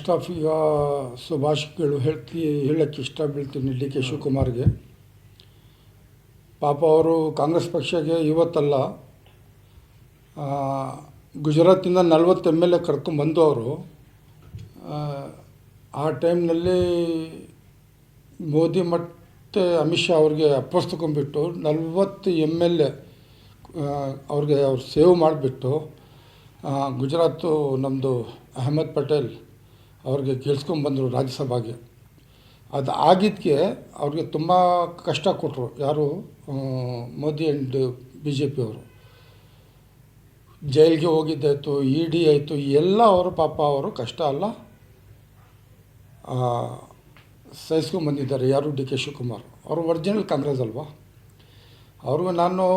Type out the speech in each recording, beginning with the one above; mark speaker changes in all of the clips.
Speaker 1: Staff ಈಗ ಸುಭಾಷ್ಗಳು ಹೇಳೋಕ್ಕೆ ಇಷ್ಟ ಬೀಳ್ತೀನಿ ಡಿ ಕೆ ಶಿವಕುಮಾರ್ಗೆ. ಪಾಪ ಅವರು ಕಾಂಗ್ರೆಸ್ ಪಕ್ಷಕ್ಕೆ ಇವತ್ತಲ್ಲ, ಗುಜರಾತಿಂದ 40 MLA ಕರ್ಕೊಂಡ್ಬಂದು ಅವರು ಆ ಟೈಮ್ನಲ್ಲಿ ಮೋದಿ ಮತ್ತು ಅಮಿತ್ ಶಾ ಅವ್ರಿಗೆ ಅಪ್ಪಸ್ತಕೊಂಡ್ಬಿಟ್ಟು 40 MLA ಅವ್ರಿಗೆ ಸೇವ್ ಮಾಡಿಬಿಟ್ಟು ಗುಜರಾತು ನಮ್ಮದು ಅಹಮದ್ ಪಟೇಲ್ ಅವ್ರಿಗೆ ಗೆಲ್ಸ್ಕೊಂಡ್ಬಂದರು ರಾಜ್ಯಸಭೆಗೆ. ಅದು ಆಗಿದ್ದಕ್ಕೆ ಅವ್ರಿಗೆ ತುಂಬ ಕಷ್ಟ ಕೊಟ್ಟರು ಯಾರು, ಮೋದಿ ಆ್ಯಂಡ್ BJP ಅವರು. ಜೈಲಿಗೆ ಹೋಗಿದ್ದಾಯಿತು, ED ಆಯಿತು, ಎಲ್ಲ ಅವರು ಪಾಪ ಅವರು ಕಷ್ಟ ಅಲ್ಲ ಸಹಿಸ್ಕೊಂಡ್ಬಂದಿದ್ದಾರೆ. ಯಾರು ಡಿ ಕೆ ಶಿವಕುಮಾರ್ ಅವರು ಒರಿಜಿನಲ್ ಕಾಂಗ್ರೆಸ್ ಅಲ್ವಾ. ಅವ್ರಿಗೂ ನಾನು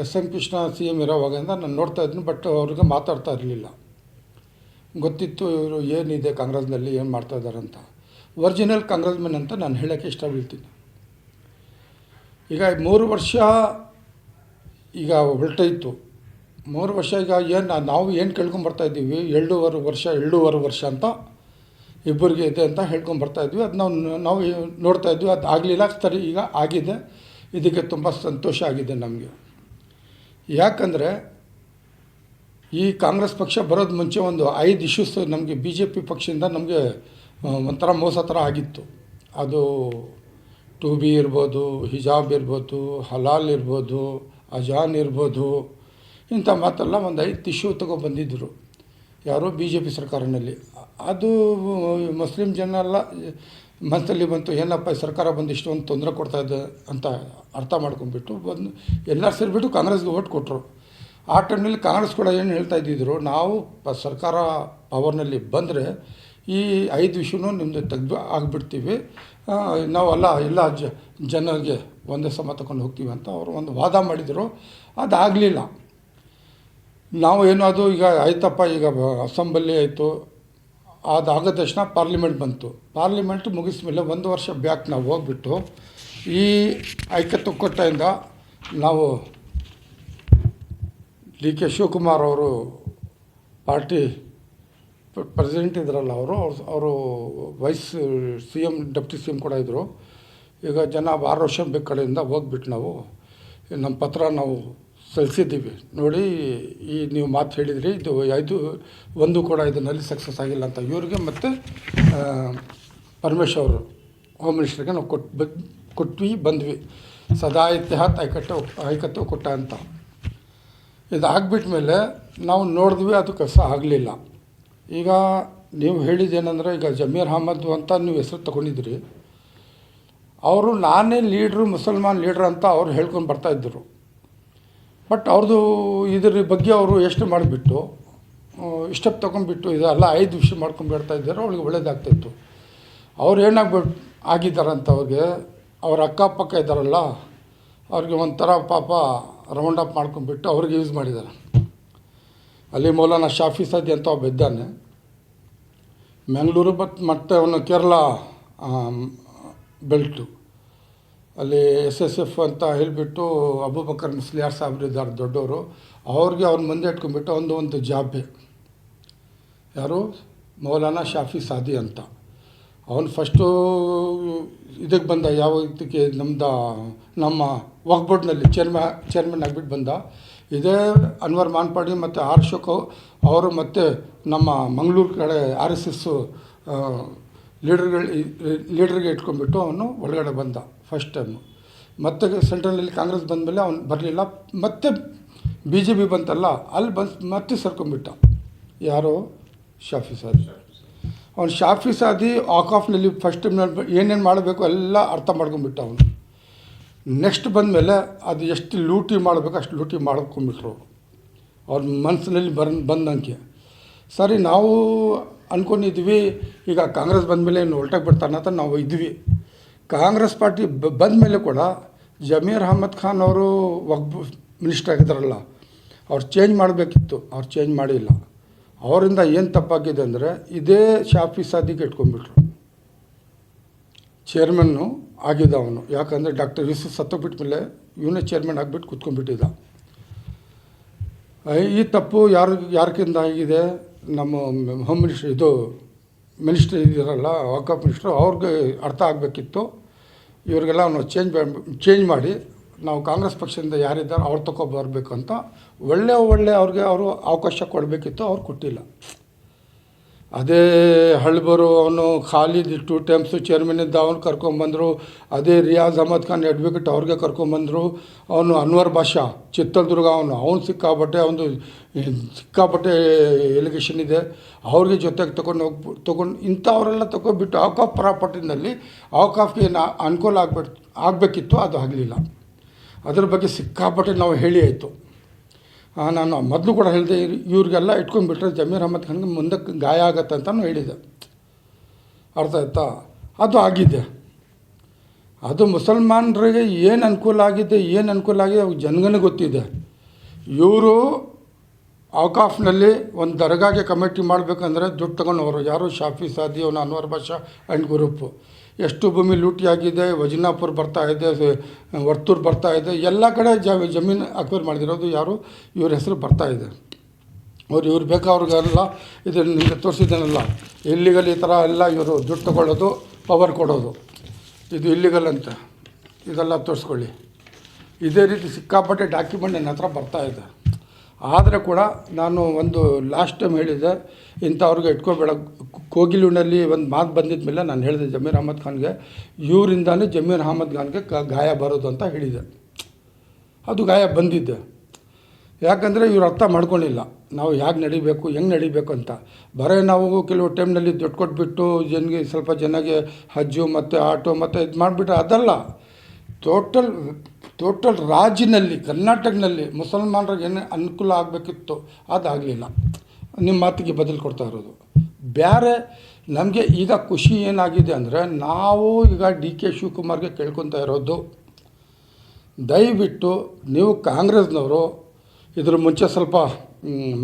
Speaker 1: SM ಕೃಷ್ಣ CM ಇರೋವಾಗಿಂದ ನಾನು ನೋಡ್ತಾಯಿದ್ದೀನಿ, ಬಟ್ ಅವ್ರಿಗೆ ಮಾತಾಡ್ತಾ ಇರಲಿಲ್ಲ. ಗೊತ್ತಿತ್ತು ಇವರು ಏನಿದೆ ಕಾಂಗ್ರೆಸ್ನಲ್ಲಿ, ಏನು ಮಾಡ್ತಾಯಿದ್ದಾರೆ ಅಂತ. ಒರಿಜಿನಲ್ ಕಾಂಗ್ರೆಸ್ ಮೆನ್ ಅಂತ ನಾನು ಹೇಳೋಕ್ಕೆ ಇಷ್ಟ ಬೀಳ್ತೀನಿ. ಈಗ 3 ವರ್ಷ ಈಗ ಹೊರಟೈತು. 3 ವರ್ಷ ಈಗ ನಾವು ಏನು ಕೇಳ್ಕೊಂಬರ್ತಾಯಿದ್ದೀವಿ, 2.5 ವರ್ಷ ಅಂತ ಇಬ್ಬರಿಗೆ ಇದೆ ಅಂತ ಹೇಳ್ಕೊಂಬರ್ತಾಯಿದ್ವಿ. ಅದು ನಾವು ನೋಡ್ತಾಯಿದ್ವಿ. ಅದು ಆಗಲಿಲ್ಲ, ಸರಿ ಈಗ ಆಗಿದೆ. ಇದಕ್ಕೆ ತುಂಬ ಸಂತೋಷ ಆಗಿದೆ ನಮಗೆ. ಯಾಕಂದರೆ ಈ ಕಾಂಗ್ರೆಸ್ ಪಕ್ಷ ಬರೋದು ಮುಂಚೆ ಒಂದು 5 ಇಶ್ಯೂಸ್ ನಮಗೆ BJP ಪಕ್ಷದಿಂದ ನಮಗೆ ಒಂಥರ ಮೋಸ ಥರ ಆಗಿತ್ತು. ಅದು 2B ಇರ್ಬೋದು, ಹಿಜಾಬ್ ಇರ್ಬೋದು, ಹಲಾಲ್ ಇರ್ಬೋದು, ಅಜಾನ್ ಇರ್ಬೋದು, ಇಂಥ ಮಾತೆಲ್ಲ ಒಂದು 5 ಇಶ್ಯೂ ಬಂದಿದ್ದರು ಯಾರೋ BJP ಸರ್ಕಾರದಲ್ಲಿ. ಅದು ಮುಸ್ಲಿಂ ಜನ ಎಲ್ಲ ಮನಸ್ಸಲ್ಲಿ ಬಂತು, ಏನಪ್ಪ ಸರ್ಕಾರ ಬಂದು ಇಷ್ಟೊಂದು ತೊಂದರೆ ಕೊಡ್ತಾಯಿದೆ ಅಂತ ಅರ್ಥ ಮಾಡ್ಕೊಂಡ್ಬಿಟ್ಟು ಎಲ್ಲರೂ ಸೇರಿಬಿಟ್ಟು ಕಾಂಗ್ರೆಸ್ಗೆ ಓಟ್ ಕೊಟ್ಟರು. ಆ ಟೈಮ್ನಲ್ಲಿ ಕಾಂಗ್ರೆಸ್ ಕೂಡ ಏನು ಹೇಳ್ತಾ ಇದ್ದಿದ್ರು, ನಾವು ಸರ್ಕಾರ ಪವರ್ನಲ್ಲಿ ಬಂದರೆ ಈ 5 ಇಶ್ಯೂನೂ ನಿಮ್ಮದು ತೆಗೆದು ಆಗಿಬಿಡ್ತೀವಿ, ನಾವೆಲ್ಲ ಎಲ್ಲ ಜನರಿಗೆ ಒಂದೇ ಸಮ ತಗೊಂಡು ಹೋಗ್ತೀವಿ ಅಂತ ಅವರು ಒಂದು ವಾದ ಮಾಡಿದರು. ಅದಾಗಲಿಲ್ಲ. ನಾವು ಏನೋ ಅದು ಈಗ ಆಯ್ತಪ್ಪ, ಈಗ ಅಸೆಂಬ್ಲಿ ಆಯಿತು, ಅದಾದ ತಕ್ಷಣ ಪಾರ್ಲಿಮೆಂಟ್ ಬಂತು. ಪಾರ್ಲಿಮೆಂಟ್ ಮುಗಿದ ಮೇಲೆ 1 ವರ್ಷ ಬ್ಯಾಕ್ ನಾವು ಹೋಗ್ಬಿಟ್ಟು ಈ ಐಕ್ಯತೆ ಒಕ್ಕೂಟದಿಂದ ನಾವು ಡಿ ಕೆ ಶಿವಕುಮಾರ್ ಅವರು ಪಾರ್ಟಿ ಪ್ರೆಸಿಡೆಂಟ್ ಇದ್ರಲ್ಲ, ಅವರು ವೈಸ್ CM ಡೆಪ್ಟಿ CM ಕೂಡ ಇದ್ದರು. ಈಗ ಜನ 6 ವರ್ಷ ಬೇಕು ಕಡೆಯಿಂದ ಹೋಗ್ಬಿಟ್ಟು ನಾವು ನಮ್ಮ ಪತ್ರ ನಾವು ಸಲ್ಲಿಸಿದ್ದೀವಿ. ನೋಡಿ, ಈ ನೀವು ಮಾತು ಹೇಳಿದ್ರಿ, ಇದು ಒಂದು ಕೂಡ ಇದರಲ್ಲಿ ಸಕ್ಸಸ್ ಆಗಿಲ್ಲ ಅಂತ ಇವ್ರಿಗೆ ಮತ್ತು ಪರಮೇಶ್ ಅವರು ಹೋಮ್ ಮಿನಿಸ್ಟ್ರಿಗೆ ನಾವು ಕೊಟ್ವಿ ಬಂದ್ವಿ. ಸದಾ ಇತಿಹಾಸ ಐಕತೆ ಒಕ್ಕೂಟ ಅಂತ. ಇದು ಆಗಿಬಿಟ್ಟ ಮೇಲೆ ನಾವು ನೋಡಿದ್ವಿ, ಅದು ಕೆಲಸ ಆಗಲಿಲ್ಲ. ಈಗ ನೀವು ಹೇಳಿದ್ದೇನೆಂದರೆ, ಈಗ ಜಮೀರ್ ಅಹಮದ್ ಅಂತ ನೀವು ಹೆಸರು ತಗೊಂಡಿದ್ರಿ. ಅವರು ನಾನೇ ಲೀಡ್ರು, ಮುಸಲ್ಮಾನ್ ಲೀಡ್ರ್ ಅಂತ ಅವ್ರು ಹೇಳ್ಕೊಂಡು ಬರ್ತಾಯಿದ್ದರು. ಬಟ್ ಅವ್ರದ್ದು ಇದ್ರ ಬಗ್ಗೆ ಅವರು ಎಷ್ಟು ಮಾಡಿಬಿಟ್ಟು ಇಷ್ಟಪ್ ತೊಗೊಂಡ್ಬಿಟ್ಟು ಇದೆಲ್ಲ 5 ವಿಷಯ ಮಾಡ್ಕೊಂಡು ಇದ್ದಾರೆ. ಅವ್ಳಿಗೆ ಒಳ್ಳೇದಾಗ್ತಾಯಿತ್ತು. ಅವ್ರು ಆಗಿದ್ದಾರಂತ ಅವ್ರಿಗೆ ಅವ್ರ ಅಕ್ಕಪಕ್ಕ ಇದ್ದಾರಲ್ಲ, ಅವ್ರಿಗೆ ಒಂಥರ ಪಾಪ ರೌಂಡ್ ಅಪ್ ಮಾಡ್ಕೊಂಡ್ಬಿಟ್ಟು ಅವ್ರಿಗೆ ಯೂಸ್ ಮಾಡಿದ್ದಾರೆ. ಅಲ್ಲಿ ಮೌಲಾನಾ ಶಾಫಿ ಸಾದಿ ಅಂತ ಒಬ್ಬ ಇದ್ದಾನೆ, ಮ್ಯಾಂಗ್ಳೂರು ಮತ್ತು ಅವನು ಕೇರಳ ಬೆಲ್ಟು. ಅಲ್ಲಿ SSF ಅಂತ ಹೇಳಿಬಿಟ್ಟು ಅಬೂಬಕರ್ ಮುಸ್ಲಿಯಾರ್ ಸಾಹೇಬ್ರು ಇದ್ದಾರೆ ದೊಡ್ಡವರು. ಅವ್ರಿಗೆ ಅವ್ರ ಮುಂದೆ ಇಟ್ಕೊಂಡ್ಬಿಟ್ಟು ಒಂದು ಜಾಬೆ, ಯಾರು ಮೌಲಾನಾ ಶಾಫಿ ಸಾದಿ ಅಂತ. ಅವನು ಫಸ್ಟು ಇದಕ್ಕೆ ಬಂದ, ಯಾವ ಇದಕ್ಕೆ ನಮ್ಮ ವಕ್ಫ್ ಬೋರ್ಡ್ನಲ್ಲಿ ಚೇರ್ಮನ್ ಆಗಿಬಿಟ್ಟು ಬಂದ. ಇದೇ ಅನ್ವರ್ ಮಾನ್ಪಾಡಿ ಮತ್ತು ಅಶೋಕ್ ಅವರು ಮತ್ತು ನಮ್ಮ ಮಂಗಳೂರು ಕಡೆ RSS ಲೀಡ್ರಿಗೆ ಇಟ್ಕೊಂಡ್ಬಿಟ್ಟು ಅವನು ಒಳಗಡೆ ಬಂದ ಫಸ್ಟ್ ಟೈಮು. ಮತ್ತು ಸೆಂಟ್ರಲ್ನಲ್ಲಿ ಕಾಂಗ್ರೆಸ್ ಬಂದಮೇಲೆ ಅವನು ಬರಲಿಲ್ಲ. ಮತ್ತು BJP ಬಂತಲ್ಲ, ಅಲ್ಲಿ ಮತ್ತೆ ಸರ್ಕೊಂಡ್ಬಿಟ್ಟ. ಯಾರು? ಶಾಫಿ ಸಾದಿ. ಅವನು ಶಾಫಿ ಸಾದಿ ಆಫ್ನಲ್ಲಿ ಫಸ್ಟ್ ಟೈಮ್ನಲ್ಲಿ ಏನೇನು ಮಾಡಬೇಕು ಎಲ್ಲ ಅರ್ಥ ಮಾಡ್ಕೊಂಡ್ಬಿಟ್ಟ ಅವನು. ನೆಕ್ಸ್ಟ್ ಬಂದಮೇಲೆ ಅದು ಎಷ್ಟು ಲೂಟಿ ಮಾಡಬೇಕು ಅಷ್ಟು ಲೂಟಿ ಮಾಡ್ಕೊಂಡ್ಬಿಟ್ರು ಅವ್ರ ಮನಸ್ಸಿನಲ್ಲಿ ಬಂದಂಗೆ. ಸರಿ, ನಾವು ಅಂದ್ಕೊಂಡಿದ್ವಿ ಈಗ ಕಾಂಗ್ರೆಸ್ ಬಂದಮೇಲೆ ಏನು ಹೊರಟಾಗಿ ಬಿಡ್ತಾನೆ ಅಂತ ನಾವು ಇದ್ವಿ. ಕಾಂಗ್ರೆಸ್ ಪಾರ್ಟಿ ಬಂದಮೇಲೆ ಕೂಡ ಜಮೀರ್ ಅಹಮದ್ ಖಾನ್ ಅವರು ವಕ್ಫ್ ಮಿನಿಸ್ಟರ್ ಆಗಿದ್ದಾರಲ್ಲ, ಅವ್ರು ಚೇಂಜ್ ಮಾಡಬೇಕಿತ್ತು, ಅವ್ರು ಚೇಂಜ್ ಮಾಡಿಲ್ಲ. ಅವರಿಂದ ಏನು ತಪ್ಪಾಗಿದೆ ಅಂದರೆ, ಇದೇ ಶಾಫಿ ಸಾದಿಗೆ ಇಟ್ಕೊಂಡ್ಬಿಟ್ರು. ಚೇರ್ಮನ್ನು ಆಗಿದ್ದ ಅವನು. ಯಾಕಂದರೆ ಡಾಕ್ಟರ್ ಯೂಸುಫ್ ಸತ್ತೋಗ್ಬಿಟ್ಟ ಮೇಲೆ ಇವನೇ ಚೇರ್ಮನ್ ಆಗಿಬಿಟ್ಟು ಕೂತ್ಕೊಂಡ್ಬಿಟ್ಟಿದ್ದ. ಈ ತಪ್ಪು ಯಾರಿಗಿಂದ ಆಗಿದೆ? ನಮ್ಮ ಹೋಮ್ ಮಿನಿಸ್ಟರ್ ಮಿನಿಸ್ಟ್ರ್ ಇದ್ದೀರಲ್ಲ ವಕಾಫ್ ಮಿನಿಸ್ಟ್ರು, ಅವ್ರಿಗೆ ಅರ್ಥ ಆಗಬೇಕಿತ್ತು. ಇವ್ರಿಗೆಲ್ಲ ನಾವು ಚೇಂಜ್ ಮಾಡಿ ನಾವು ಕಾಂಗ್ರೆಸ್ ಪಕ್ಷದಿಂದ ಯಾರಿದ್ದಾರೆ ಅವ್ರು ತಗೊಬರ್ಬೇಕು ಅಂತ ಒಳ್ಳೆ ಅವ್ರಿಗೆ ಅವರು ಅವಕಾಶ ಕೊಡಬೇಕಿತ್ತು. ಅವ್ರು ಕೊಟ್ಟಿಲ್ಲ. ಅದೇ ಹಳ್ಬರು ಅವನು ಖಾಲಿದ್ 2 ಟೈಮ್ಸು ಚೇರ್ಮನ್ ಇದ್ದ ಅವನು ಕರ್ಕೊಂಬಂದರು. ಅದೇ ರಿಯಾಜ್ ಅಹಮದ್ ಖಾನ್ ಅಡ್ವೊಕೇಟ್ ಅವ್ರಿಗೆ ಕರ್ಕೊಂಬಂದರು. ಅವನು ಅನ್ವರ್ ಬಾಷಾ ಚಿತ್ರದುರ್ಗ ಅವನು ಸಿಕ್ಕಾಪಟ್ಟೆ ಸಿಕ್ಕಾಪಟ್ಟೆ ಎಲಿಗೇಷನ್ ಇದೆ. ಅವ್ರಿಗೆ ಜೊತೆಗೆ ತೊಗೊಂಡು ಇಂಥವರೆಲ್ಲ ತೊಗೊಬಿಟ್ಟು ಔಕಾಫ್ ಪ್ರಾಪರ್ಟಿನಲ್ಲಿ ಔಕಾಫ್ಗೆ ಅನುಕೂಲ ಆಗಬೇಕಿತ್ತು. ಅದು ಆಗಲಿಲ್ಲ. ಅದ್ರ ಬಗ್ಗೆ ಸಿಕ್ಕಾಪಟ್ಟೆ ನಾವು ಹೇಳಿ ಆಯಿತು. ನಾನು ಮೊದಲು ಕೂಡ ಹೇಳಿದೆ, ಇವ್ರಿಗೆಲ್ಲ ಇಟ್ಕೊಂಡ್ಬಿಟ್ರೆ ಜಮೀರ್ ಅಹಮದ್ ಖಾನ್ಗೆ ಮುಂದಕ್ಕೆ ಗಾಯ ಆಗತ್ತೆ ಅಂತಲೂ ಹೇಳಿದೆ. ಅರ್ಥ ಆಯ್ತಾ? ಅದು ಆಗಿದೆ. ಅದು ಮುಸಲ್ಮಾನರಿಗೆ ಏನು ಅನುಕೂಲ ಆಗಿದೆ ಅವ್ರಿಗೆ ಜನಗನಿಗೆ ಗೊತ್ತಿದೆ. ಇವರು ಔಕಾಫ್ನಲ್ಲಿ ಒಂದು ದರ್ಗಾಗೆ ಕಮಿಟಿ ಮಾಡಬೇಕಂದ್ರೆ ದುಡ್ಡು ತಗೊಂಡವರು ಯಾರು? ಶಾಫಿ ಸಾದಿ, ಅವನು ಅನ್ವರ್ ಬಾಷಾ ಆ್ಯಂಡ್ ಗ್ರೂಪು. ಎಷ್ಟು ಭೂಮಿ ಲೂಟಿಯಾಗಿದೆ. ವಜನಾಪುರ ಬರ್ತಾಯಿದೆ, ವರ್ತೂರು ಬರ್ತಾಯಿದೆ, ಎಲ್ಲ ಕಡೆ ಜಮೀನು ಅಕ್ವೈರ್ ಮಾಡಿದಿರೋದು ಯಾರು? ಇವ್ರ ಹೆಸರು ಬರ್ತಾಯಿದೆ. ಇವ್ರು ಬೇಕಾವ್ರಿಗೆಲ್ಲ ಇದು ನಿಮಗೆ ತೋರಿಸಿದ್ದೇನಲ್ಲ, ಇಲ್ಲಿಗಲ್ ಈ ಥರ ಎಲ್ಲ ಇವರು ದುಡ್ಡು ತಗೊಳ್ಳೋದು, ಪವರ್ ಕೊಡೋದು, ಇದು ಇಲ್ಲಿಗಲ್ ಅಂತ ಇದೆಲ್ಲ ತೋರಿಸ್ಕೊಳ್ಳಿ. ಇದೇ ರೀತಿ ಸಿಕ್ಕಾಪಟ್ಟೆ ಡಾಕ್ಯುಮೆಂಟ್ ನನ್ನ ಹತ್ರ ಬರ್ತಾಯಿದೆ. ಆದರೆ ಕೂಡ ನಾನು ಒಂದು ಲಾಸ್ಟ್ ಟೈಮ್ ಹೇಳಿದೆ, ಇಂಥವ್ರಿಗೆ ಇಟ್ಕೋಬೇಡ. ಕೋಗಿಲುನಲ್ಲಿ ಒಂದು ಮಾತು ಬಂದಿದ್ದ ಮೇಲೆ ನಾನು ಹೇಳಿದೆ ಜಮೀರ್ ಅಹಮದ್ ಖಾನ್ಗೆ, ಇವರಿಂದಾನೇ ಜಮೀರ್ ಅಹಮದ್ ಖಾನ್ಗೆ ಗಾಯ ಬರೋದು ಅಂತ ಹೇಳಿದೆ. ಅದು ಗಾಯ ಬಂದಿದ್ದೆ. ಯಾಕಂದರೆ ಇವ್ರು ಅರ್ಥ ಮಾಡ್ಕೊಳ್ಳಿಲ್ಲ ನಾವು ಹೇಗೆ ನಡಿಬೇಕು, ಹೆಂಗೆ ನಡಿಬೇಕು ಅಂತ. ಬರೀ ನಾವು ಕೆಲವು ಟೈಮ್ನಲ್ಲಿ ದುಡ್ಡು ಕೊಟ್ಬಿಟ್ಟು ಸ್ವಲ್ಪ ಜನಗೆ ಹಜ್ಜು ಮತ್ತು ಆಟೋ ಮತ್ತು ಇದು ಮಾಡಿಬಿಟ್ರೆ ಅದಲ್ಲ. ಟೋಟಲ್ ರಾಜ್ಯದಲ್ಲಿ, ಕರ್ನಾಟಕದಲ್ಲಿ ಮುಸಲ್ಮಾನರಿಗೆ ಏನು ಅನುಕೂಲ ಆಗಬೇಕಿತ್ತು ಅದಾಗಲಿಲ್ಲ. ನಿಮ್ಮ ಮಾತಿಗೆ ಬದಲು ಕೊಡ್ತಾ ಇರೋದು ಬೇರೆ. ನಮಗೆ ಈಗ ಖುಷಿ ಏನಾಗಿದೆ ಅಂದರೆ, ನಾವು ಈಗ DK ಶಿವಕುಮಾರ್ಗೆ ಕೇಳ್ಕೊತಾ ಇರೋದು, ದಯವಿಟ್ಟು ನೀವು ಕಾಂಗ್ರೆಸ್ನವರು ಇದ್ರ ಮುಂಚೆ ಸ್ವಲ್ಪ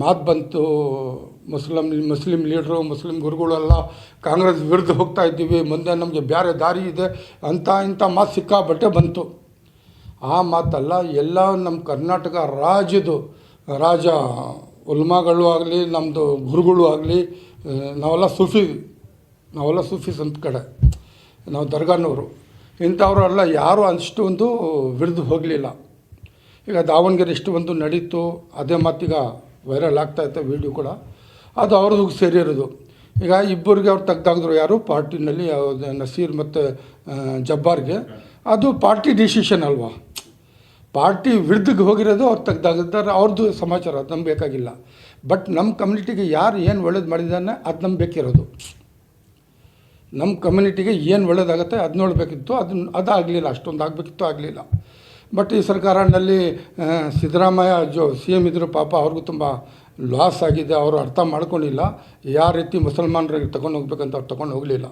Speaker 1: ಮಾತು ಬಂತು, ಮುಸ್ಲಿಂ ಲೀಡ್ರು, ಮುಸ್ಲಿಂ ಗುರುಗಳೆಲ್ಲ ಕಾಂಗ್ರೆಸ್ ವಿರುದ್ಧ ಹೋಗ್ತಾ ಇದ್ದೀವಿ, ಮುಂದೆ ನಮಗೆ ಬೇರೆ ದಾರಿ ಇದೆ ಅಂತ ಇಂಥ ಮಾತು ಸಿಕ್ಕಾಬಟ್ಟೆ ಬಂತು. ಆ ಮಾತಲ್ಲ, ಎಲ್ಲ ನಮ್ಮ ಕರ್ನಾಟಕ ರಾಜ ಉಲ್ಮಾಗಳು ಆಗಲಿ, ನಮ್ಮದು ಗುರುಗಳು ಆಗಲಿ, ನಾವೆಲ್ಲ ಸೂಫೀಸ್ ಅಂತ ಕಡೆ, ನಾವು ದರ್ಗಾನವರು, ಇಂಥವರೆಲ್ಲ ಯಾರೂ ಅಷ್ಟು ಒಂದು ವಿರುದ್ಧ ಹೋಗಲಿಲ್ಲ. ಈಗ ದಾವಣಗೆರೆ ಇಷ್ಟು ಒಂದು ನಡೀತು, ಅದೇ ಮಾತೀಗ ವೈರಲ್ ಆಗ್ತಾಯಿತ್ತು ವಿಡಿಯೋ ಕೂಡ. ಅದು ಅವ್ರದ್ದು ಸೇರಿರೋದು. ಈಗ ಇಬ್ಬರಿಗೆ ಅವ್ರು ತೆಗ್ದಾಕಿದ್ರು, ಯಾರು ಪಾರ್ಟಿನಲ್ಲಿ ನಸೀರ್ ಮತ್ತು ಜಬ್ಬಾರ್ಗೆ. ಅದು ಪಾರ್ಟಿ ಡಿಸಿಷನ್ ಅಲ್ವಾ, ಪಾರ್ಟಿ ವಿರುದ್ಧಕ್ಕೆ ಹೋಗಿರೋದು ಅವ್ರು ತೆಗ್ದಾಗಿದ್ದಾರೆ, ಅವ್ರದ್ದು ಸಮಾಚಾರ, ಅದು ನಮ್ಗೆ ಬೇಕಾಗಿಲ್ಲ. ಬಟ್ ನಮ್ಮ ಕಮ್ಯುನಿಟಿಗೆ ಯಾರು ಏನು ಒಳ್ಳೇದು ಮಾಡಿದ್ದಾನೆ ಅದು ನಮ್ಗೆ ಬೇಕಿರೋದು. ನಮ್ಮ ಕಮ್ಯುನಿಟಿಗೆ ಏನು ಒಳ್ಳೇದಾಗುತ್ತೆ ಅದು ನೋಡಬೇಕಿತ್ತು. ಅದಾಗಲಿಲ್ಲ, ಅಷ್ಟೊಂದು ಆಗಬೇಕಿತ್ತು, ಆಗಲಿಲ್ಲ. ಬಟ್ ಈ ಸರ್ಕಾರದಲ್ಲಿ ಸಿದ್ದರಾಮಯ್ಯ CM ಇದ್ದರು, ಪಾಪ ಅವ್ರಿಗೂ ತುಂಬ ಲಾಸ್ ಆಗಿದೆ. ಅವರು ಅರ್ಥ ಮಾಡ್ಕೊಂಡಿಲ್ಲ ಯಾವ ರೀತಿ ಮುಸಲ್ಮಾನರಿಗೆ ತಗೊಂಡು ಹೋಗ್ಬೇಕಂತ ಅವ್ರು ತೊಗೊಂಡು ಹೋಗಲಿಲ್ಲ.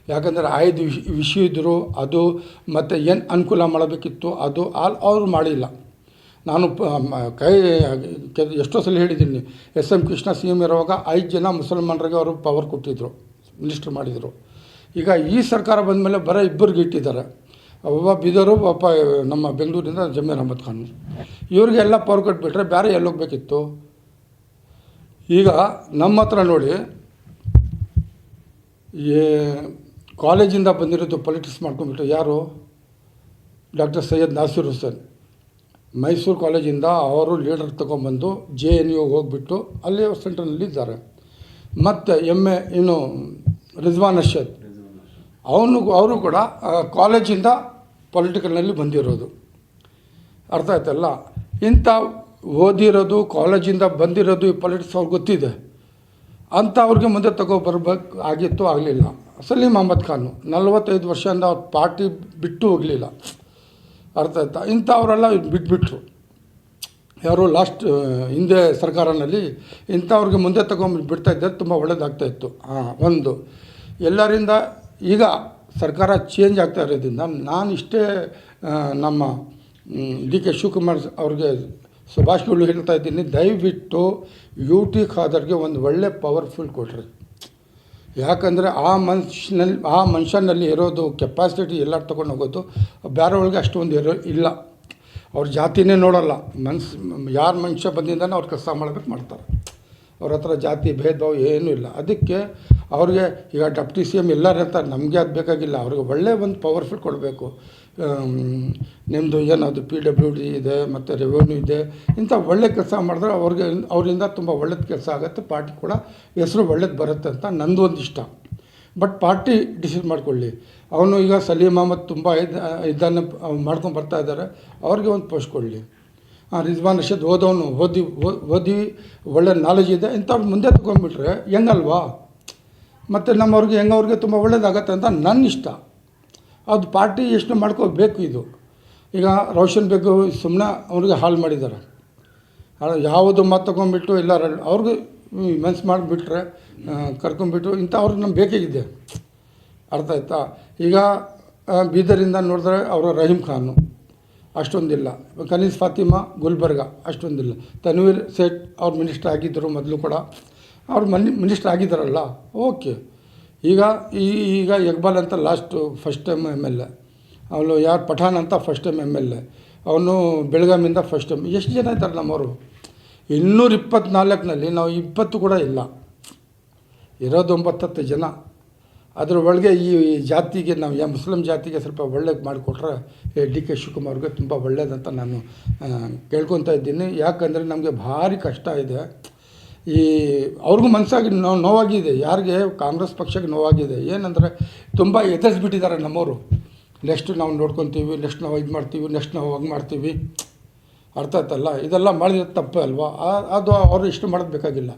Speaker 1: ಯಾಕಂದರೆ 5 ವಿಷಯ ಇದ್ದರು, ಅದು ಮತ್ತು ಏನು ಅನುಕೂಲ ಮಾಡಬೇಕಿತ್ತು ಅದು ಅವ್ರು ಮಾಡಿಲ್ಲ. ನಾನು ಎಷ್ಟೋ ಸಲ ಹೇಳಿದ್ದೀನಿ, SM ಕೃಷ್ಣ CM ಇರುವಾಗ 5 ಜನ ಮುಸಲ್ಮಾನರಿಗೆ ಅವರು ಪವರ್ ಕೊಟ್ಟಿದ್ದರು, ಮಿನಿಸ್ಟ್ರ್ ಮಾಡಿದರು. ಈಗ ಈ ಸರ್ಕಾರ ಬಂದ ಮೇಲೆ ಬರೀ 2 ಇಟ್ಟಿದ್ದಾರೆ. ಒಬ್ಬ ಬಿದರು, ಒಬ್ಬ ನಮ್ಮ ಬೆಂಗಳೂರಿಂದ ಜಮೀರ್ ಅಹಮದ್ ಖಾನ್. ಇವ್ರಿಗೆಲ್ಲ ಪವರ್ ಕೊಟ್ಬಿಟ್ರೆ ಬೇರೆ ಎಲ್ಲೋಗ್ಬೇಕಿತ್ತು. ಈಗ ನಮ್ಮ ಹತ್ರ ನೋಡಿ, ಕಾಲೇಜಿಂದ ಬಂದಿರೋದು ಪೊಲಿಟಿಕ್ಸ್ ಮಾಡ್ಕೊಂಡ್ಬಿಟ್ಟು ಯಾರು? ಡಾಕ್ಟರ್ ಸೈಯದ್ ನಾಸಿರ್ ಹುಸೇನ್. ಮೈಸೂರು ಕಾಲೇಜಿಂದ ಅವರು ಲೀಡರ್ ತೊಗೊಂಬಂದು JNU ಹೋಗಿಬಿಟ್ಟು ಅಲ್ಲಿ ಸೆಂಟ್ರನಲ್ಲಿ ಇದ್ದಾರೆ. ಮತ್ತು MA ಇನ್ನು ರಿಜ್ವಾನ್ ಅರ್ಷದ್, ಅವರು ಕೂಡ ಕಾಲೇಜಿಂದ ಪೊಲಿಟಿಕಲ್ನಲ್ಲಿ ಬಂದಿರೋದು. ಅರ್ಥ ಆಯ್ತಲ್ಲ? ಇಂಥ ಓದಿರೋದು, ಕಾಲೇಜಿಂದ ಬಂದಿರೋದು, ಈ ಪೊಲಿಟಿಕ್ಸ್ ಅವ್ರಿಗೆ ಗೊತ್ತಿದೆ ಅಂತ ಅವ್ರಿಗೆ ಮುಂದೆ ತಗೊಬರ್ಬೇಕು ಆಗಿತ್ತು, ಆಗಲಿಲ್ಲ. ಸಲೀಂ ಅಹಮದ್ ಖಾನು 45 ವರ್ಷದಿಂದ ಅವ್ರ ಪಾರ್ಟಿ ಬಿಟ್ಟು ಹೋಗಲಿಲ್ಲ. ಅರ್ಥ ಆಯ್ತಾ? ಇಂಥವರೆಲ್ಲ ಬಿಟ್ಬಿಟ್ರು. ಯಾರು ಲಾಸ್ಟ್ ಹಿಂದೆ ಸರ್ಕಾರನಲ್ಲಿ ಇಂಥವ್ರಿಗೆ ಮುಂದೆ ಬಿಡ್ತಾಯಿದ್ದರೆ ತುಂಬ ಒಳ್ಳೆಯದಾಗ್ತಾಯಿತ್ತು. ಒಂದು ಎಲ್ಲರಿಂದ ಈಗ ಸರ್ಕಾರ ಚೇಂಜ್ ಆಗ್ತಾ ಇರೋದ್ರಿಂದ ನಾನು ಇಷ್ಟೇ ನಮ್ಮ DK ಶಿವಕುಮಾರ್ ಅವ್ರಿಗೆ ಶುಭಾಶಯಗಳು ಹೇಳ್ತಾ ಇದ್ದೀನಿ. ದಯವಿಟ್ಟು UT ಖಾದರ್ಗೆ ಒಂದು ಒಳ್ಳೆ ಪವರ್ಫುಲ್ ಕೊಡ್ರಿ. ಯಾಕಂದರೆ ಆ ಮನುಷ್ಯನಲ್ಲಿ ಇರೋದು ಕೆಪಾಸಿಟಿ ಎಲ್ಲ ತೊಗೊಂಡು ಹೋಗೋದು ಬೇರೆ ಒಳಗೆ ಅಷ್ಟೊಂದು ಇಲ್ಲ. ಅವ್ರ ಜಾತಿನೇ ನೋಡೋಲ್ಲ. ಯಾರು ಮನುಷ್ಯ ಬಂದಿದ್ದಾನೆ ಅವ್ರು ಕೆಲಸ ಮಾಡಬೇಕು ಮಾಡ್ತಾರೆ. ಅವ್ರ ಹತ್ರ ಜಾತಿ ಭೇದ ಭಾವ ಏನೂ ಇಲ್ಲ. ಅದಕ್ಕೆ ಅವ್ರಿಗೆ ಈಗ ಡೆಪ್ಟಿ ಸಿ ಎಮ್ ಎಲ್ಲರೂ ಇರ್ತಾರೆ, ನಮಗೆ ಅದು ಬೇಕಾಗಿಲ್ಲ. ಅವ್ರಿಗೆ ಒಳ್ಳೆ ಒಂದು ಪವರ್ಫುಲ್ ಕೊಡಬೇಕು. ನಿಮ್ಮದು ಏನದು PWD ಇದೆ ಮತ್ತು ರೆವೆನ್ಯೂ ಇದೆ, ಇಂಥ ಒಳ್ಳೆ ಕೆಲಸ ಮಾಡಿದ್ರೆ ಅವ್ರಿಗೆ ಅವರಿಂದ ತುಂಬ ಒಳ್ಳೇದು ಕೆಲಸ ಆಗುತ್ತೆ, ಪಾರ್ಟಿ ಕೂಡ ಹೆಸರು ಒಳ್ಳೇದು ಬರುತ್ತೆ ಅಂತ ನಂದು ಒಂದು ಇಷ್ಟ. ಬಟ್ ಪಾರ್ಟಿ ಡಿಸೈಡ್ ಮಾಡ್ಕೊಳ್ಳಿ. ಅವನು ಈಗ ಸಲೀಮ್ ಅಹಮದ್ ತುಂಬ ಇದನ್ನು ಮಾಡ್ಕೊಂಡು ಬರ್ತಾ ಇದ್ದಾರೆ, ಅವ್ರಿಗೆ ಒಂದು ಪೋಸ್ಟ್ ಕೊಡಲಿ. ರಿಜ್ವಾನ್ ಅರ್ಷದ್ ಓದಿ ಒಳ್ಳೆ ನಾಲೆಜ್ ಇದೆ, ಇಂಥವ್ರು ಮುಂದೆ ತೊಗೊಂಡ್ಬಿಟ್ರೆ ಹೆಂಗಲ್ವಾ? ಮತ್ತು ನಮ್ಮವ್ರಿಗೆ ಹೆಂಗವ್ರಿಗೆ ತುಂಬ ಒಳ್ಳೇದಾಗತ್ತೆ ಅಂತ ನನ್ನ ಇಷ್ಟ. ಅದು ಪಾರ್ಟಿ ಎಷ್ಟು ಮಾಡ್ಕೋಬೇಕು. ಇದು ಈಗ ರೋಷನ್ ಬೇಗ್ ಸುಮ್ಮನೆ ಅವ್ರಿಗೆ ಹಾಳು ಮಾಡಿದ್ದಾರೆ. ಯಾವುದು ಮಾತು ತೊಗೊಂಡ್ಬಿಟ್ಟು ಎಲ್ಲ ಅವ್ರಿಗೆ ಮನ್ಸು ಮಾಡಿಬಿಟ್ರೆ ಕರ್ಕೊಂಡ್ಬಿಟ್ಟು ಇಂಥವ್ರಿಗೆ ನಮ್ಗೆ ಬೇಕಾಗಿದೆ. ಅರ್ಥ ಆಯ್ತಾ? ಈಗ ಬೀದರಿಂದ ನೋಡಿದ್ರೆ ಅವರು ರಹೀಮ್ ಖಾನು ಅಷ್ಟೊಂದಿಲ್ಲ, ಕನೀಸ್ ಫಾತಿಮಾ ಗುಲ್ಬರ್ಗ ಅಷ್ಟೊಂದಿಲ್ಲ, ತನ್ವೀರ್ ಸೇಠ್ ಅವ್ರು ಮಿನಿಸ್ಟರ್ ಆಗಿದ್ದರು ಮೊದಲು ಕೂಡ, ಅವ್ರು ಮಿನಿಸ್ಟರ್ ಆಗಿದ್ದಾರಲ್ಲ, ಓಕೆ. ಈಗ ಇಕ್ಬಾಲ್ ಅಂತ ಫಸ್ಟ್ ಟೈಮ್ MLA, ಅವನು ಯಾರು ಪಠಾನ್ ಅಂತ ಫಸ್ಟ್ ಟೈಮ್ MLA, ಅವನು ಬೆಳಗಾಮಿಂದ ಫಸ್ಟ್ ಟೈಮ್. ಎಷ್ಟು ಜನ ಇದ್ದಾರೆ ನಮ್ಮವರು? 224ನಲ್ಲಿ ನಾವು 20 ಕೂಡ ಇಲ್ಲ, ಇರೋದು 9-10 ಜನ. ಅದರ ಒಳಗೆ ಈ ಜಾತಿಗೆ ನಾವು ಮುಸ್ಲಿಂ ಜಾತಿಗೆ ಸ್ವಲ್ಪ ಒಳ್ಳೇದು ಮಾಡಿಕೊಟ್ರೆ DK ಶಿವಕುಮಾರ್ಗೆ ತುಂಬ ಒಳ್ಳೇದಂತ ನಾನು ಕೇಳ್ಕೊತಾ ಇದ್ದೀನಿ. ಯಾಕಂದರೆ ನಮಗೆ ಭಾರಿ ಕಷ್ಟ ಇದೆ. ಅವ್ರಿಗೂ ಮನಸ್ಸಾಗಿ ನೋವಾಗಿದೆ, ಯಾರಿಗೆ ಕಾಂಗ್ರೆಸ್ ಪಕ್ಷಕ್ಕೆ ನೋವಾಗಿದೆ. ಏನಂದರೆ ತುಂಬ ಎದುರಿಸ್ಬಿಟ್ಟಿದ್ದಾರೆ ನಮ್ಮವರು. ನೆಕ್ಸ್ಟ್ ನಾವು ನೋಡ್ಕೊತೀವಿ, ನೆಕ್ಸ್ಟ್ ನಾವು ಇದು ಮಾಡ್ತೀವಿ, ನೆಕ್ಸ್ಟ್ ನಾವು ಹಾಗೆ ಮಾಡ್ತೀವಿ. ಅರ್ಥ ಆಯ್ತಲ್ಲ? ಇದೆಲ್ಲ ಮಾಡಿದ್ರೆ ತಪ್ಪೇ ಅಲ್ವಾ? ಅದು ಅವರು ಇಷ್ಟು ಮಾಡೋದು ಬೇಕಾಗಿಲ್ಲ.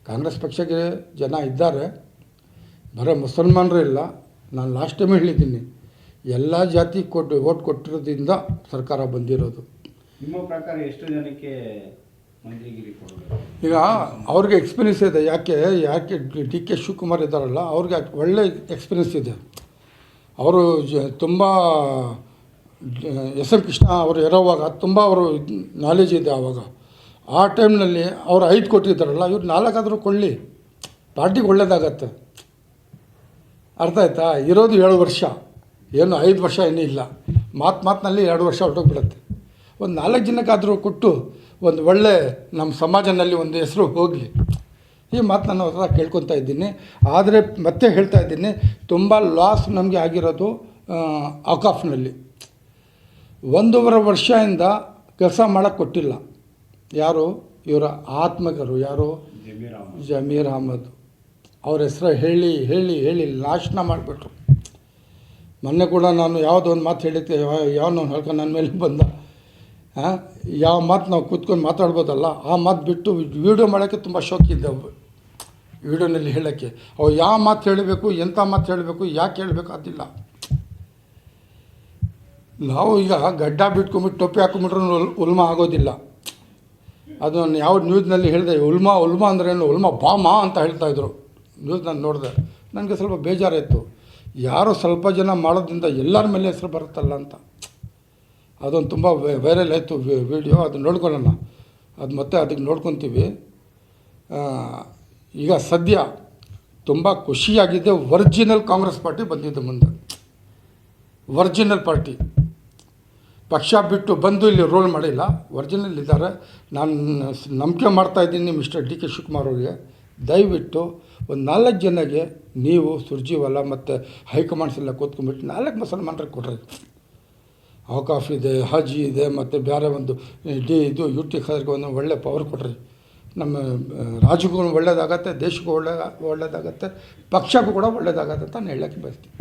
Speaker 1: ಕಾಂಗ್ರೆಸ್ ಪಕ್ಷಕ್ಕೆ ಜನ ಇದ್ದಾರೆ, ಬರೋ ಮುಸಲ್ಮಾನರು ಇಲ್ಲ. ನಾನು ಲಾಸ್ಟ್ ಟೈಮ್ ಹೇಳಿದ್ದೀನಿ, ಎಲ್ಲ ಜಾತಿ ಓಟ್ ಕೊಟ್ಟಿರೋದ್ರಿಂದ ಸರ್ಕಾರ ಬಂದಿರೋದು.
Speaker 2: ನಿಮ್ಮ ಪ್ರಕಾರ ಎಷ್ಟು ಜನಕ್ಕೆ ಮಂತ್ರಿಗಿರಿ ಕೊಡಬೇಕು?
Speaker 1: ಈಗ ಅವ್ರಿಗೆ ಎಕ್ಸ್ಪೀರಿಯನ್ಸ್ ಇದೆ. ಯಾಕೆ DK ಶಿವಕುಮಾರ್ ಇದ್ದಾರಲ್ಲ, ಅವ್ರಿಗೆ ಒಳ್ಳೆ ಎಕ್ಸ್ಪೀರಿಯನ್ಸ್ ಇದೆ. ಅವರು ತುಂಬ SM ಕೃಷ್ಣ ಅವರು ಇರೋವಾಗ ತುಂಬ ಅವರು ನಾಲೆಜ್ ಇದೆ. ಆವಾಗ ಆ ಟೈಮ್ನಲ್ಲಿ ಅವರು 5 ಕೊಟ್ಟಿದ್ದಾರಲ್ಲ, ಇವ್ರು 4 ಆದರೂ ಕೊಳ್ಳಿ, ಪಾರ್ಟಿಗೆ ಒಳ್ಳೇದಾಗತ್ತೆ. ಅರ್ಥ ಆಯ್ತಾ? ಇರೋದು 7 ವರ್ಷ, ಏನು 5 ವರ್ಷ ಏನೂ ಇಲ್ಲ. ಮಾತಿನಲ್ಲಿ 2 ವರ್ಷ ಹೊರಟೋಗ್ಬಿಡುತ್ತೆ. ಒಂದು 4 ಜನಕ್ಕಾದರೂ ಕೊಟ್ಟು ಒಂದು ಒಳ್ಳೆ ನಮ್ಮ ಸಮಾಜದಲ್ಲಿ ಒಂದು ಹೆಸರು ಹೋಗಲಿ, ಈ ಮಾತು ನಾನು ಹತ್ರ ಕೇಳ್ಕೊತಾ ಇದ್ದೀನಿ. ಆದರೆ ಮತ್ತೆ ಹೇಳ್ತಾ ಇದ್ದೀನಿ, ತುಂಬ ಲಾಸ್ ನಮಗೆ ಆಗಿರೋದು ಔಕಾಫ್ನಲ್ಲಿ. 1.5 ವರ್ಷದಿಂದ ಕೆಲಸ ಮಾಡೋಕ್ಕೆ ಕೊಟ್ಟಿಲ್ಲ. ಯಾರು? ಇವರ ಆತ್ಮಕರು, ಯಾರು? ಜಮೀರ್ ಅಹಮದ್. ಅವ್ರ ಹೆಸರು ಹೇಳಿ ನಾಶನ ಮಾಡಿಬಿಟ್ರು. ಮೊನ್ನೆ ಕೂಡ ನಾನು ಯಾವುದೋ ಒಂದು ಮಾತು ಹೇಳಿದ್ದೆ, ಯಾವನೋ ಹೇಳ್ಕೊಂಡು ನನ್ನ ಮೇಲೆ ಬಂದ. ಯಾವ ಮಾತು ನಾವು ಕೂತ್ಕೊಂಡು ಮಾತಾಡ್ಬೋದಲ್ಲ, ಆ ಮಾತು ಬಿಟ್ಟು ವೀಡಿಯೋ ಮಾಡೋಕ್ಕೆ ತುಂಬ ಶೋಕಿದ್ದೆ. ವೀಡಿಯೋನಲ್ಲಿ ಹೇಳೋಕ್ಕೆ ಅವು ಯಾವ ಮಾತು ಹೇಳಬೇಕು, ಎಂಥ ಮಾತು ಹೇಳಬೇಕು, ಯಾಕೆ ಹೇಳಬೇಕು ಅದಿಲ್ಲ. ನಾವು ಈಗ ಗಡ್ಡ ಬಿಟ್ಕೊಂಬಿಟ್ಟು ಟೊಪ್ಪಿ ಹಾಕೊಂಬಿಟ್ರೂ ಉಲ್ಮಾ ಆಗೋದಿಲ್ಲ. ಅದು ನಾನು ಯಾವ ನ್ಯೂಸ್ನಲ್ಲಿ ಹೇಳಿದೆ, ಉಲ್ಮಾ ಅಂದ್ರೇನು, ಉಲ್ಮಾ ಬಾಮಾ ಅಂತ ಹೇಳ್ತಾಯಿದ್ರು. ನ್ಯೂಸ್ ನಾನು ನೋಡಿದೆ, ನನಗೆ ಸ್ವಲ್ಪ ಬೇಜಾರಾಯಿತು. ಯಾರೋ ಸ್ವಲ್ಪ ಜನ ಮಾಡೋದ್ರಿಂದ ಎಲ್ಲರ ಮೇಲೆ ಹೆಸರು ಬರುತ್ತಲ್ಲ ಅಂತ. ಅದೊಂದು ತುಂಬ ವೈರಲ್ ಆಯಿತು ವಿಡಿಯೋ, ಅದು ನೋಡ್ಕೊಳ್ಳೋಣ. ಅದು ಮತ್ತೆ ಅದಕ್ಕೆ ನೋಡ್ಕೊತೀವಿ. ಈಗ ಸದ್ಯ ತುಂಬ ಖುಷಿಯಾಗಿದೆ. ಒರಿಜಿನಲ್ ಕಾಂಗ್ರೆಸ್ ಪಾರ್ಟಿ ಬಂದಿದ್ದು ಮುಂದೆ. ಒರಿಜಿನಲ್ ಪಾರ್ಟಿ ಪಕ್ಷ ಬಿಟ್ಟು ಬಂದು ಇಲ್ಲಿ ರೋಲ್ ಮಾಡಿಲ್ಲ, ಒರಿಜಿನಲ್ ಇದ್ದಾರೆ. ನಾನು ನಂಬಿಕೆ ಮಾಡ್ತಾಯಿದ್ದೀನಿ ಮಿಸ್ಟರ್ DK ಶಿವಕುಮಾರ್ ಅವರಿಗೆ. ದಯವಿಟ್ಟು ಒಂದು 4 ಜನಗೆ ನೀವು ಸುರ್ಜಿವಾಲ ಮತ್ತು ಹೈಕಮಾಂಡ್ಸ್ ಎಲ್ಲ ಕೂತ್ಕೊಂಡ್ಬಿಟ್ಟು 4 ಮುಸಲ್ಮಾನರಿಗೆ ಕೊಡ್ರಿ. ಔಕಾಫ್ ಇದೆ, ಹಜ್ ಇದೆ, ಮತ್ತು ಬೇರೆ ಒಂದು ಇದು UT ಖಾದರ್ಗೆ ಒಂದು ಒಳ್ಳೆ ಪವರ್ ಕೊಡ್ರಿ. ನಮ್ಮ ರಾಜ್ಯಕ್ಕೂ ಒಳ್ಳೇದಾಗತ್ತೆ, ದೇಶಕ್ಕೂ ಒಳ್ಳೇದಾಗತ್ತೆ, ಪಕ್ಷಕ್ಕೂ ಕೂಡ ಒಳ್ಳೇದಾಗತ್ತೆ ಅಂತ ನಾನು ಹೇಳೋಕ್ಕೆ ಬಯಸ್ತೀನಿ.